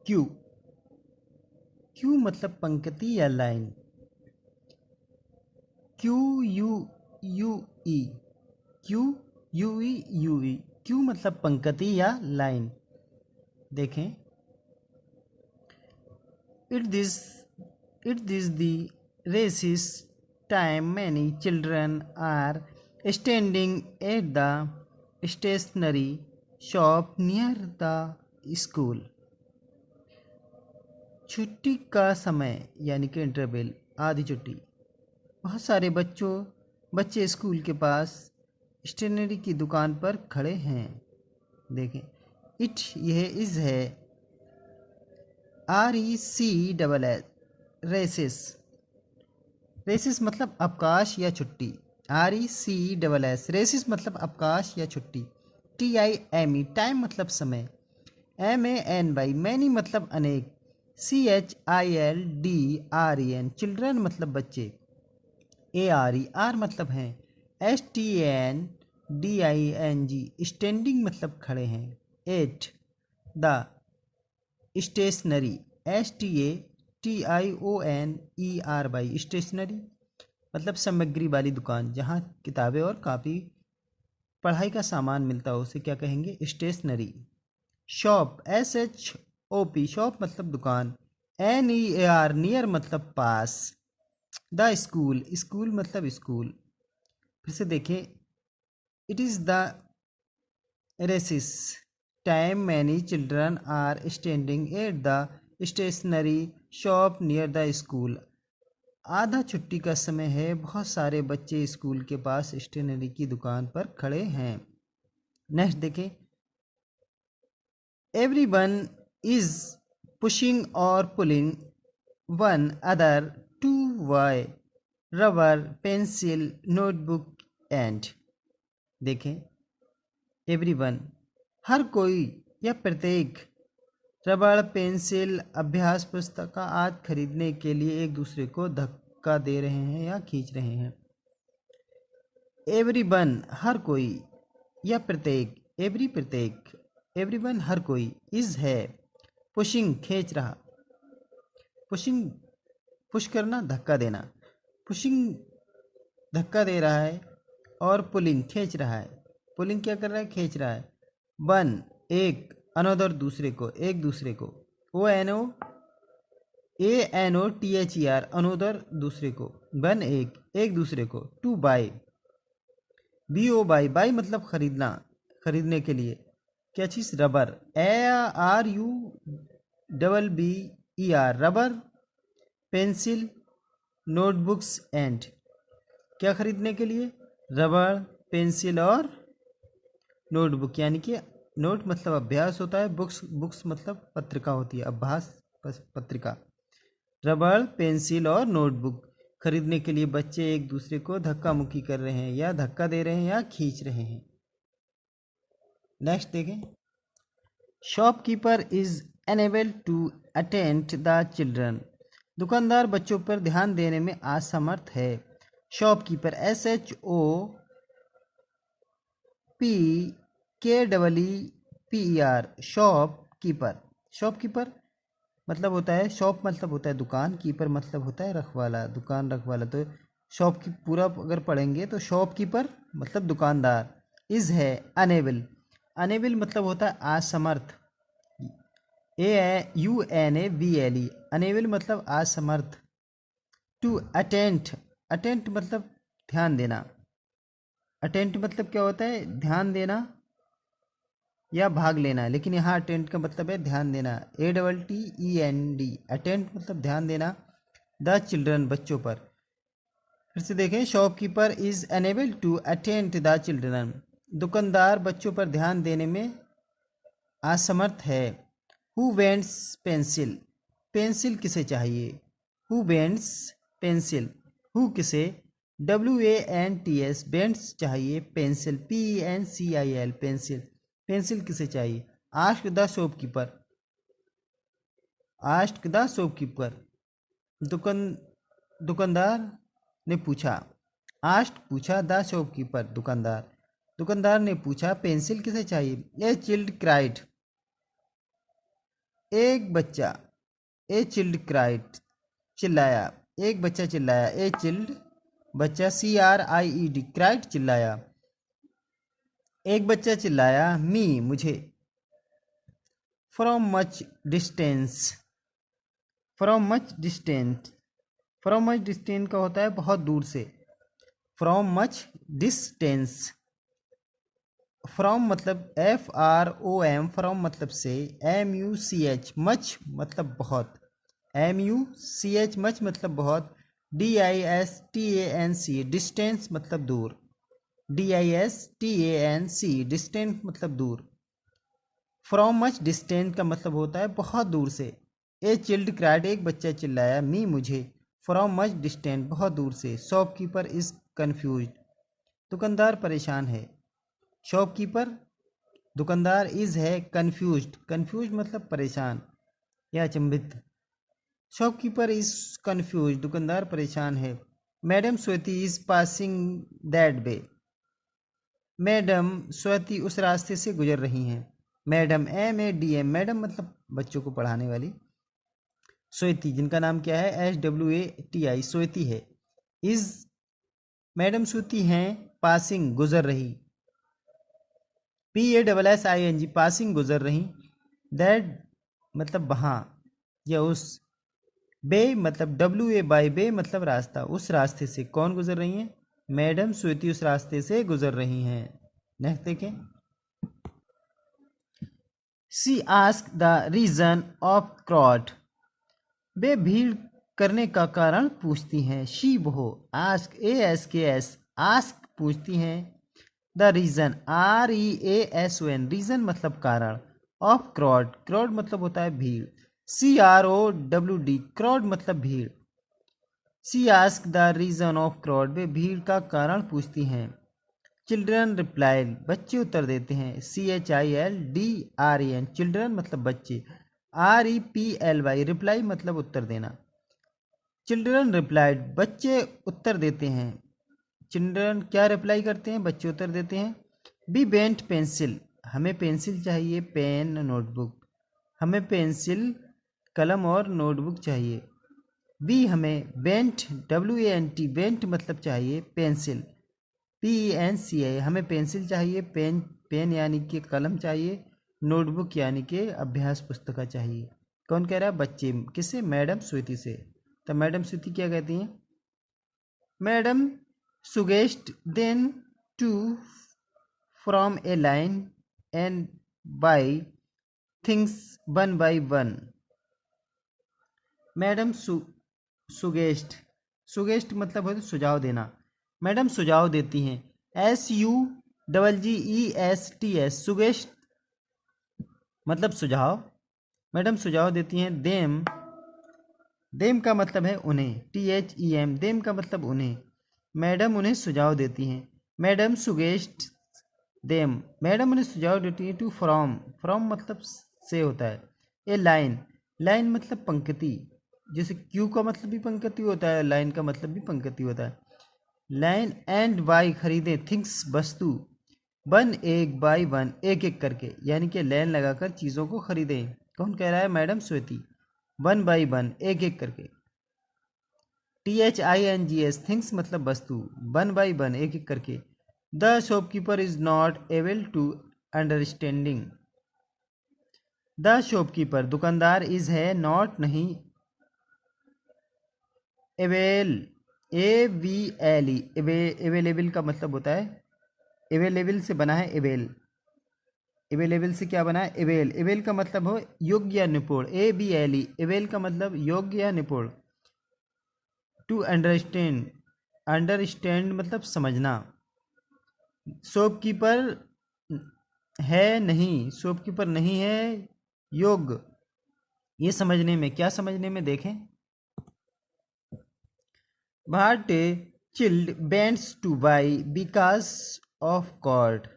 Q. Q मतलब पंक्ति या line. Q U you E, Q U E U E. Q मतलब पंक्ति या लाइन। देखें, it this the racist time many children are standing at the stationery shop near the school। छुट्टी का समय यानी कि इंटरवल, आधी छुट्टी। बहुत सारे बच्चे स्कूल के पास स्टेशनरी की दुकान पर खड़े हैं। देखें, इट यह इज है, RECSS, रेसिस। रेसिस मतलब अवकाश या छुट्टी। RECSS, रेसिस मतलब अवकाश या छुट्टी। TIME, टाइम मतलब समय। MANY, मैनी मतलब अनेक। CHILDREN, चिल्ड्रन मतलब बच्चे। ARE, आर मतलब हैं। STANDING, स्टैंडिंग मतलब खड़े हैं। 8 द स्टेशनरी, STATIONERY, स्टेशनरी मतलब सामग्री वाली दुकान, जहाँ किताबें और कापी पढ़ाई का सामान मिलता हो उसे क्या कहेंगे? स्टेशनरी। शॉप, SHOP, शॉप मतलब दुकान। NEAR, नियर मतलब पास। द स्कूल, स्कूल मतलब स्कूल। फिर से देखें, it is the recess time many children are standing at the stationery shop near the school. आधा छुट्टी का समय है, बहुत सारे बच्चे स्कूल के पास स्टेशनरी की दुकान पर खड़े हैं। नेक्स्ट देखें, एवरीवन इज पुशिंग और pulling one other to buy rubber pencil notebook and. देखें, एवरीवन, हर कोई या प्रत्येक, रबड़ पेंसिल अभ्यास पुस्तक आदि खरीदने के लिए एक दूसरे को धक्का दे रहे हैं या खींच रहे हैं। एवरीवन, हर कोई या प्रत्येक, एवरी प्रत्येक, एवरीवन हर कोई, इज है, पुशिंग खींच रहा। पुशिंग, पुश करना, धक्का देना। पुशिंग धक्का दे रहा है और पुलिंग खींच रहा है। पुलिंग क्या कर रहा है? खींच रहा है। वन एक, अनदर दूसरे को, एक दूसरे को। ANOTHER, अनदर दूसरे को। वन एक, एक दूसरे को। टू बाय, BO बाय मतलब खरीदना, खरीदने के लिए। क्या चीज़? Rubber. RUBBER, rubber. Pencil, notebooks and, क्या खरीदने के लिए? रबर, पेंसिल और नोटबुक, यानी कि नोट मतलब अभ्यास होता है, बुक्स मतलब पत्रिका होती है, अभ्यास पत्रिका। रबर, पेंसिल और नोटबुक खरीदने के लिए बच्चे एक दूसरे को धक्का मुक्की कर रहे हैं, या धक्का दे रहे हैं, या खींच रहे हैं। नेक्स्ट देखें, shopkeeper is unable to attend the children. दुकानदार बच्चों पर ध्यान देने में असमर्थ है। Shopkeeper, SHOPKEEPER, shopkeeper. शॉपकीपर मतलब होता है, शॉप मतलब होता है दुकान, कीपर मतलब होता है रखवाला, दुकान रखवाला। तो शॉप की पूरा अगर पढ़ेंगे तो शॉपकीपर मतलब दुकानदार। इज है, अनेबल। अनेबल मतलब होता है असमर्थ। AUNABLE, अनेबल मतलब असमर्थ। टू अटेंट, अटेंट मतलब ध्यान देना। अटेंट मतलब क्या होता है? ध्यान देना या भाग लेना, लेकिन यहाँ अटेंट का मतलब है ध्यान देना। ATTEND, अटेंट मतलब ध्यान देना। द चिल्ड्रन, बच्चों पर। फिर से देखें, shopkeeper is unable to attend the children, दुकानदार बच्चों पर ध्यान देने में असमर्थ है। हु वेंट्स पेंसिल, पेंसिल किसे चाहिए? हु वेंट्स पेंसिल, हु किसे? WANTS, वेंट्स चाहिए पेंसिल। PENCIL, पेंसिल, पेंसिल किसे चाहिए? Ask the shopkeeper, ask the shopkeeper, दुकानदार ने पूछा। आस्क पूछा, द शॉपकीपर दुकानदार, दुकानदार ने पूछा पेंसिल किसे चाहिए? ए चिल्ड क्राइड, एक बच्चा, ए चिल्ड क्राइड, चिल्लाया, एक बच्चा चिल्लाया, ए चिल्ड बच्चा, CRIED क्राइड चिल्लाया, एक बच्चा चिल्लाया, मी मुझे, from much distance, from much distance, from much distance का होता है बहुत दूर से, फ्रॉम मच डिस्टेंस, फ्रॉम मतलब FROM, फ्रॉम मतलब से, MUCH मच मतलब बहुत, MUCH मच मतलब बहुत, DISTANC डिस्टेंस मतलब दूर, DISTANC डिस्टेंस मतलब दूर, फ्रॉम मच डिस्टेंस का मतलब होता है बहुत दूर से। ए चिल्ड क्राइड एक बच्चा चिल्लाया, मी मुझे, फ्रॉम मच डिस्टेंस बहुत दूर से। शॉपकीपर इज कन्फ्यूज दुकानदार परेशान है। शॉपकीपर दुकानदार इज है कन्फ्यूज, कन्फ्यूज मतलब परेशान या अचंभित। शॉपकीपर इज कन्फ्यूज दुकानदार परेशान है। Madam Sweety is passing that way, madam Sweety उस रास्ते से गुजर रही हैं। मैडम MADM, मैडम मतलब बच्चों को पढ़ाने वाली। स्वेती जिनका नाम क्या है SWATI स्वेती है। इज मैडम स्वेती हैं पासिंग गुजर रही, PASSING पासिंग गुजर रही। दैट मतलब वहाँ या उस। बे मतलब WA बे मतलब रास्ता, उस रास्ते से कौन गुजर रही हैं? मैडम स्वेती उस रास्ते से गुजर रही हैं। नेक्स्ट देखें। She ask the reason of crowd, वे भीड़ करने का कारण पूछती हैं। शी वो, आस्क ASKS आस्क पूछती हैं। द रीजन REASON रीजन मतलब कारण। ऑफ क्राउड, क्राउड मतलब होता है भीड़। CROWD क्राउड मतलब भीड़। She ask the reason of crowd, वे भीड़ का कारण पूछती हैं। चिल्ड्रन रिप्लाइड बच्चे उत्तर देते हैं। CHILDREN चिल्ड्रन मतलब बच्चे। REPLY रिप्लाई मतलब उत्तर देना। चिल्ड्रन रिप्लाइड बच्चे उत्तर देते हैं। चिल्ड्रन क्या रिप्लाई करते हैं? बच्चे उत्तर देते हैं। बी बेंट पेंसिल, हमें पेंसिल चाहिए, पेन नोटबुक, हमें पेंसिल कलम और नोटबुक चाहिए। बी हमें बेंट WANT बेंट मतलब चाहिए पेंसिल, PENCI हमें पेंसिल चाहिए, पेन पेन यानी कि कलम चाहिए, नोटबुक यानी कि अभ्यास पुस्तिका चाहिए। कौन कह रहा है? बच्चे। किससे? मैडम स्वीति से। तो मैडम स्वीति क्या कहती हैं? Madam suggest them to from a line and buy things one by one. Madam suggest, suggest मतलब है सुझाव देना। मैडम सुझाव देती हैं। SUGGESTS सुगेस्ट मतलब सुझाव। मैडम सुझाव देती हैं। देम, देम का मतलब है उन्हें, THEM देम का मतलब उन्हें। मैडम उन्हें सुझाव देती हैं। मैडम सुगेस्ट देम, मैडम उन्हें सुझाव देती हैं। टू फ्रॉम, फ्रॉम मतलब से होता है। ए लाइन, लाइन मतलब पंक्ति, जैसे क्यू का मतलब भी पंक्ति होता है, लाइन का मतलब भी पंक्ति होता है। लाइन एंड बाई खरीदे, थिंग्स वस्तु, वन एक बाई वन एक एक करके, यानी कि लाइन लगाकर चीज़ों को खरीदें। कौन कह रहा है? मैडम स्वेती। वन बाई वन एक एक करके। THINGS थिंग्स मतलब वस्तु, वन बाई वन एक एक करके। The shopkeeper is not able to understanding, the shopkeeper दुकानदार इज है, नॉट नहीं, एवेल AVLE अवेलेबल का मतलब होता है, अवेलेबल से बना है एवेल। अवेलेबल से क्या बना है? एवेल। एवेल का मतलब हो योग्य या निपुण। ABLE एवेल का मतलब योग्य या निपुण। टू अंडरस्टैंड, अंडरस्टैंड मतलब समझना। शॉपकीपर है नहीं, शॉपकीपर नहीं है योग्य, ये समझने में, क्या समझने में? देखें। But child bands to buy because of God,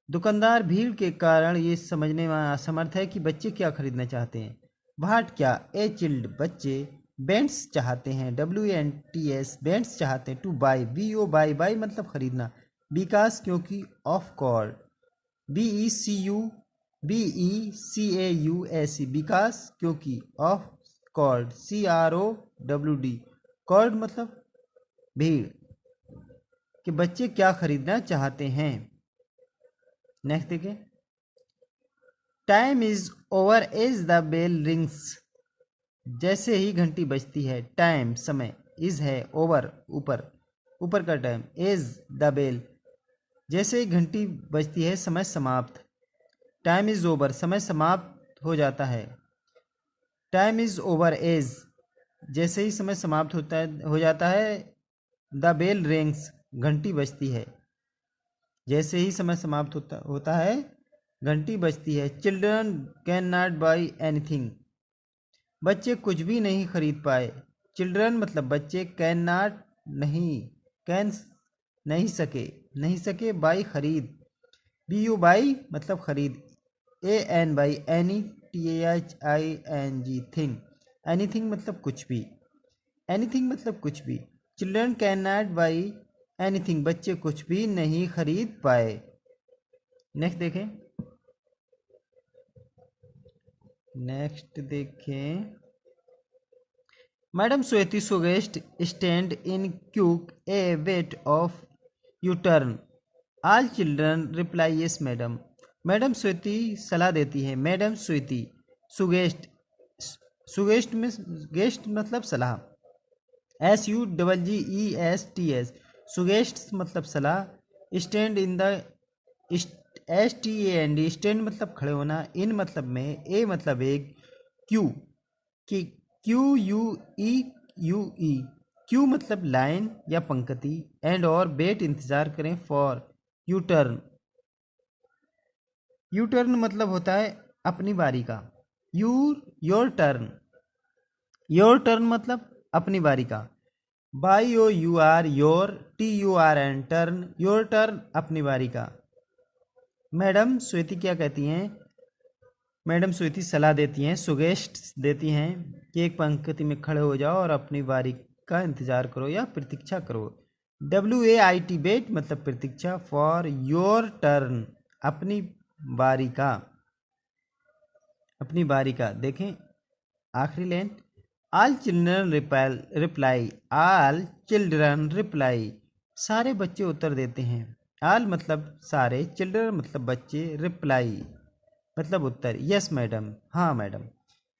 दुकानदार भीड़ के कारण ये समझने में असमर्थ है कि बच्चे क्या खरीदना चाहते हैं। भाट क्या? ए चिल्ड बच्चे, बैंड्स चाहते हैं, WANTS बैंड्स चाहते हैं। Two by, BO by, by मतलब खरीदना। बिकास क्योंकि, ऑफ कॉर्ड, BECU BECAUSE विकास, क्योंकि ऑफ कॉर्ड CROWD कॉर्ड मतलब भीड़, कि बच्चे क्या खरीदना चाहते हैं। नेक्स्ट देखिए, time is over as the bell rings, जैसे ही घंटी बजती है, टाइम समय, इज है ओवर ऊपर, ऊपर का टाइम, एज द बेल जैसे ही घंटी बजती है, समय समाप्त, टाइम इज ओवर समय समाप्त हो जाता है, टाइम इज ओवर एज जैसे ही समय समाप्त हो जाता है, द बेल रिंग्स घंटी बजती है, जैसे ही समय समाप्त होता है घंटी बजती है। Children can not buy anything, बच्चे कुछ भी नहीं खरीद पाए, चिल्ड्रन मतलब बच्चे, कैन नॉट नहीं, कैन नहीं सके, बाई खरीद, BU बाई मतलब खरीद, AN Y any, THING thing, anything मतलब कुछ भी, एनीथिंग मतलब कुछ भी। Children can not buy anything, बच्चे कुछ भी नहीं खरीद पाए। नेक्स्ट देखें, madam Sweety suggest stand in queue a wait of you turn, all children reply yes madam, madam Sweety सलाह देती है, मैडम स्वेती सुगेस्ट, सुगेस्ट में गेस्ट मतलब सलाह, SUGGESTS सुगेस्ट मतलब सलाह, stand in the STAND stand मतलब खड़े होना, इन मतलब में, ए मतलब एक, क्यू कि QUE क्यू मतलब लाइन या पंक्ति, एंड और वेट इंतजार करें, for U turn, U turn मतलब होता है अपनी बारी का, योर टर्न, योर टर्न मतलब अपनी बारी का, YOUR your, TURN turn, your turn अपनी बारी का। मैडम स्वेती क्या कहती हैं, मैडम स्वेती सलाह देती हैं, सुगेस्ट देती हैं कि एक पंक्ति में खड़े हो जाओ और अपनी बारी का इंतजार करो या प्रतीक्षा करो। WAIT वेट मतलब प्रतीक्षा, फॉर योर टर्न अपनी बारी का, अपनी बारी का। देखें आखिरी line, all children reply, all children reply सारे बच्चे उत्तर देते हैं, ऑल मतलब सारे, चिल्ड्रन मतलब बच्चे, रिप्लाई मतलब उत्तर, यस मैडम हाँ मैडम,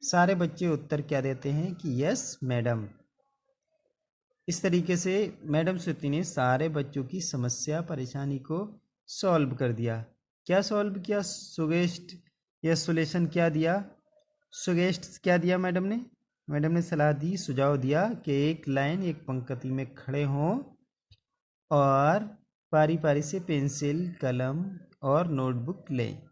सारे बच्चे उत्तर क्या देते हैं कि यस मैडम। इस तरीके से मैडम स्वेती ने सारे बच्चों की समस्या परेशानी को सॉल्व कर दिया। क्या सॉल्व किया, सुगेस्ट या सोल्यूशन क्या दिया, सुगेस्ट क्या दिया मैडम ने, मैडम ने सलाह दी, सुझाव दिया कि एक लाइन एक पंक्ति में खड़े हों और पारी पारी से पेंसिल कलम और नोटबुक लें।